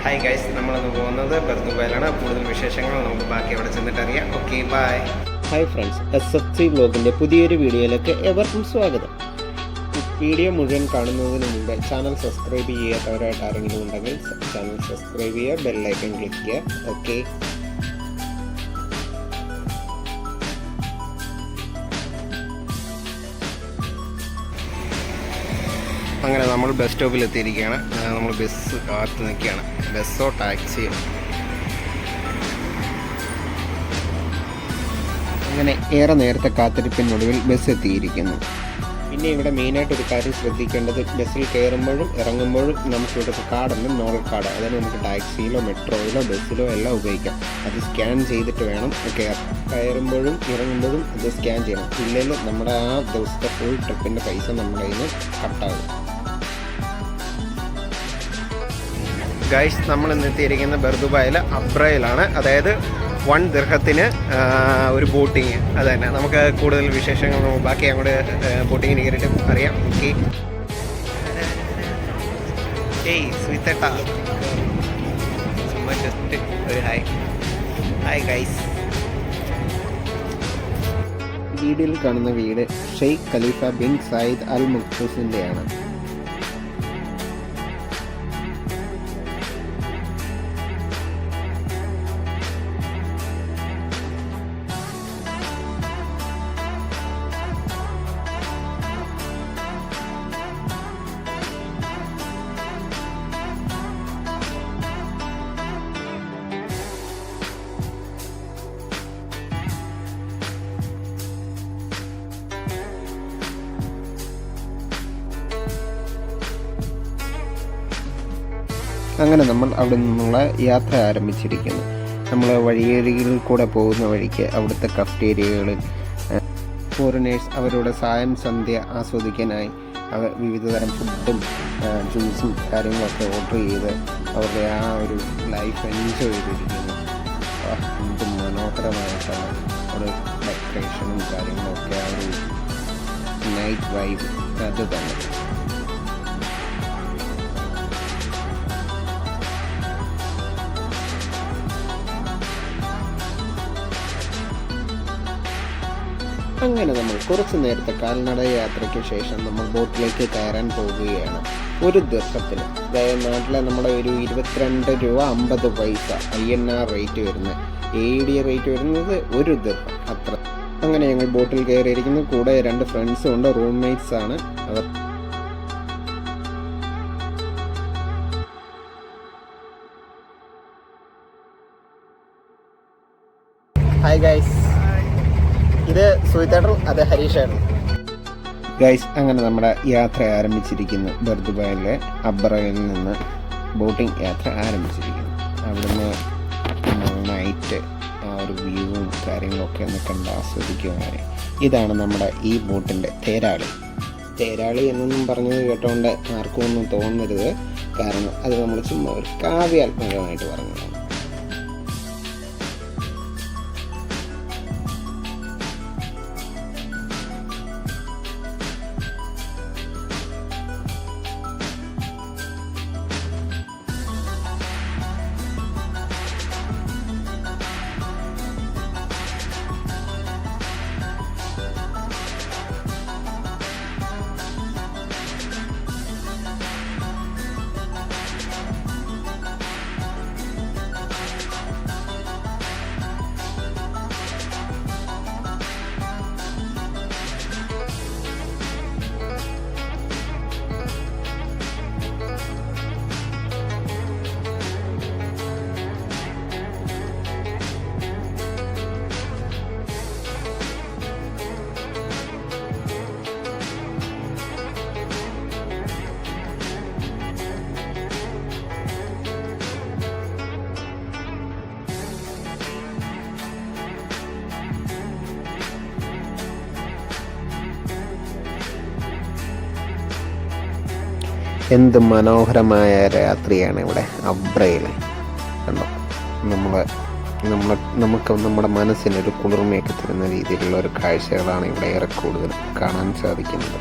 Hi guys, നമ്മളൊന്ന് പോകുന്നത് ബർദുബായിലാണ്. കൂടുതൽ വിശേഷങ്ങൾ നമുക്ക് ബാക്കി അവിടെ ചെന്നിട്ട് അറിയാം. Okay, bye. Hi friends, SFC വ്ലോഗിൻ്റെ പുതിയൊരു വീഡിയോയിലേക്ക് എവർക്കും സ്വാഗതം. വീഡിയോ മുഴുവൻ കാണുന്നതിന് മുമ്പ് ചാനൽ സബ്സ്ക്രൈബ് ചെയ്യാത്തവരായിട്ട് ആരെങ്കിലും ഉണ്ടെങ്കിൽ ചാനൽ സബ്സ്ക്രൈബ് ചെയ്യുക, ബെല്ലൈക്കൺ ക്ലിക്ക് ചെയ്യുക. ഓക്കെ, അങ്ങനെ നമ്മൾ ബസ് സ്റ്റോപ്പിൽ എത്തിയിരിക്കുകയാണ്. നമ്മൾ ബസ് കാത്ത് നിൽക്കുകയാണ്. ബസ്സോ ടാക്സിയോ. അങ്ങനെ ഏറെ നേരത്തെ കാത്തിരിപ്പിനൊടുവിൽ ബസ് എത്തിയിരിക്കുന്നു. പിന്നെ ഇവിടെ മെയിനായിട്ടൊരു കാര്യം ശ്രദ്ധിക്കേണ്ടത്, ബസ്സിൽ കയറുമ്പോഴും ഇറങ്ങുമ്പോഴും നമുക്കിവിടുത്തെ കാർഡുണ്ട്, നോൾ കാർഡ്. അതിന് നമുക്ക് ടാക്സിയിലോ മെട്രോയിലോ ബസ്സിലോ എല്ലാം ഉപയോഗിക്കാം. അത് സ്കാൻ ചെയ്തിട്ട് വേണം കയറുമ്പോഴും ഇറങ്ങുമ്പോഴും അത് സ്കാൻ ചെയ്യണം. ഇല്ലെങ്കിൽ നമ്മുടെ ആ ദിവസത്തെ ഫുൾ ട്രിപ്പിൻ്റെ പൈസ നമ്മുടെ കയ്യിൽ നിന്ന് കട്ടാകും. ഗൈസ്, നമ്മൾ ഇന്ന് എത്തിയിരിക്കുന്ന ബർദുബായിൽ അബ്രയിലാണ്. അതായത് 1 ദിർഹത്തിന് ഒരു ബോട്ടിങ്. അത് തന്നെ. നമുക്ക് കൂടുതൽ വിശേഷങ്ങൾ ബാക്കി അങ്ങോട്ട് ബോട്ടിങ്ങിന് കയറിയിട്ട് അറിയാം. ഓക്കെ, ഏയ് സുയിത്തേട്ടാ, ചുമ്മാ ജസ്റ്റ് ഒരു ഹായ്. Hi guys. വീഡിയോയിൽ കാണുന്ന വീട് ഷെയ്ഖ് ഖലീഫ ബിൻ സയ്യിദ് അൽ മക്തൂസിൻ്റെയാണ്. അങ്ങനെ നമ്മൾ അവിടെ നിന്നുള്ള യാത്ര ആരംഭിച്ചിരിക്കുന്നു. നമ്മൾ വഴിയരികിൽ കൂടെ പോകുന്ന വഴിക്ക് അവിടുത്തെ കഫ്റ്റേരിയകളിൽ ഫോറിനേഴ്സ് അവരുടെ സായം സന്ധ്യ ആസ്വദിക്കാനായി അവർ വിവിധതരം ഫുഡും ജ്യൂസും കാര്യങ്ങളൊക്കെ ഓർഡർ ചെയ്ത് അവരുടെ ആ ഒരു ലൈഫ് എൻജോയ് ചെയ്തിരിക്കുന്നു. എന്ത് മനോഹരമായിട്ടാണ് ഒരു ഡെക്കറേഷനും കാര്യങ്ങളൊക്കെ, ആ ഒരു നൈറ്റ് വൈബ് അത് തന്നെ. അങ്ങനെ നമ്മൾ കുറച്ച് നേരത്തെ കാൽനട യാത്രയ്ക്ക് ശേഷം നമ്മൾ ബോട്ടിലേക്ക് കയറാൻ പോവുകയാണ്. 1 ദിർഹത്തിന്, അതായത് നാട്ടിലെ നമ്മുടെ ഒരു 22 രൂപ 50 പൈസ INR റേറ്റ് വരുന്നത്. AED റേറ്റ് വരുന്നത് 1 ദിർഹം അത്ര. അങ്ങനെ ഞങ്ങൾ ബോട്ടിൽ കയറിയിരിക്കുന്നു. കൂടെ 2 ഫ്രണ്ട്സും ഉണ്ട്, റൂംമേറ്റ്സ് ആണ് അവർ. ഹായ് ഗൈസ്, ഇത് സുയിത്തേട്ടൻ, അത് ഹരീഷാണ്. ഗൈസ്, അങ്ങനെ നമ്മുടെ യാത്ര ആരംഭിച്ചിരിക്കുന്നു. ബർദുബായിലെ അബ്രയിൽ നിന്ന് ബോട്ടിംഗ് യാത്ര ആരംഭിച്ചിരിക്കുന്നു. അവിടുന്ന് നൈറ്റ് ആ ഒരു വ്യൂവും കാര്യങ്ങളൊക്കെ ഒന്ന് കണ്ട് ആസ്വദിക്കുവാൻ. ഇതാണ് നമ്മുടെ ഈ ബോട്ടിൻ്റെ തേരാളി. തേരാളി എന്നൊന്നും പറഞ്ഞത് കേട്ടോണ്ട് ആർക്കും ഒന്നും തോന്നരുത്, കാരണം അത് നമ്മൾ ചുമ്മാ ഒരു കാവ്യാത്മകമായിട്ട് പറഞ്ഞതാണ്. എന്ത് മനോഹരമായ രാത്രിയാണ് ഇവിടെ അബ്രയിൽ. കണ്ടോ, നമുക്ക് നമ്മുടെ മനസ്സിനൊരു കുളിർമയൊക്കെ തരുന്ന രീതിയിലുള്ള ഒരു കാഴ്ചകളാണ് ഇവിടെ ഏറെ കൂടുതൽ കാണാൻ സാധിക്കുന്നത്.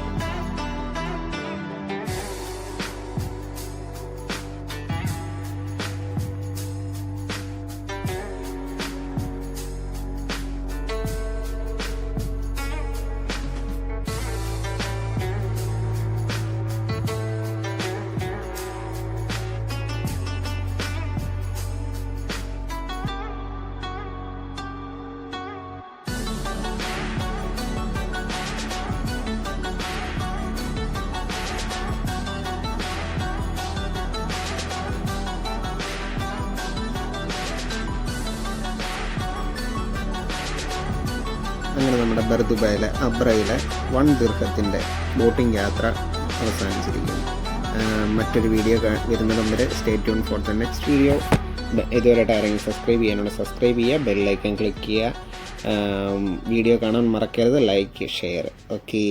നമ്മുടെ ബർദുബായിലെ അബ്രയിലെ 1 ദിർഹത്തിൻ്റെ ബോട്ടിംഗ് യാത്ര അവസാനിച്ചിരിക്കുന്നു. മറ്റൊരു വീഡിയോ വരുന്നതും വരെ stay tune for the next video. ഇതുവരെയായിട്ട് ആരെങ്കിലും സബ്സ്ക്രൈബ് ചെയ്യാനുള്ള സബ്സ്ക്രൈബ് ചെയ്യുക, ബെല്ലൈക്കൺ ക്ലിക്ക് ചെയ്യുക. വീഡിയോ കാണാൻ മറക്കരുത്, ലൈക്ക് ഷെയർ. ഓക്കെ.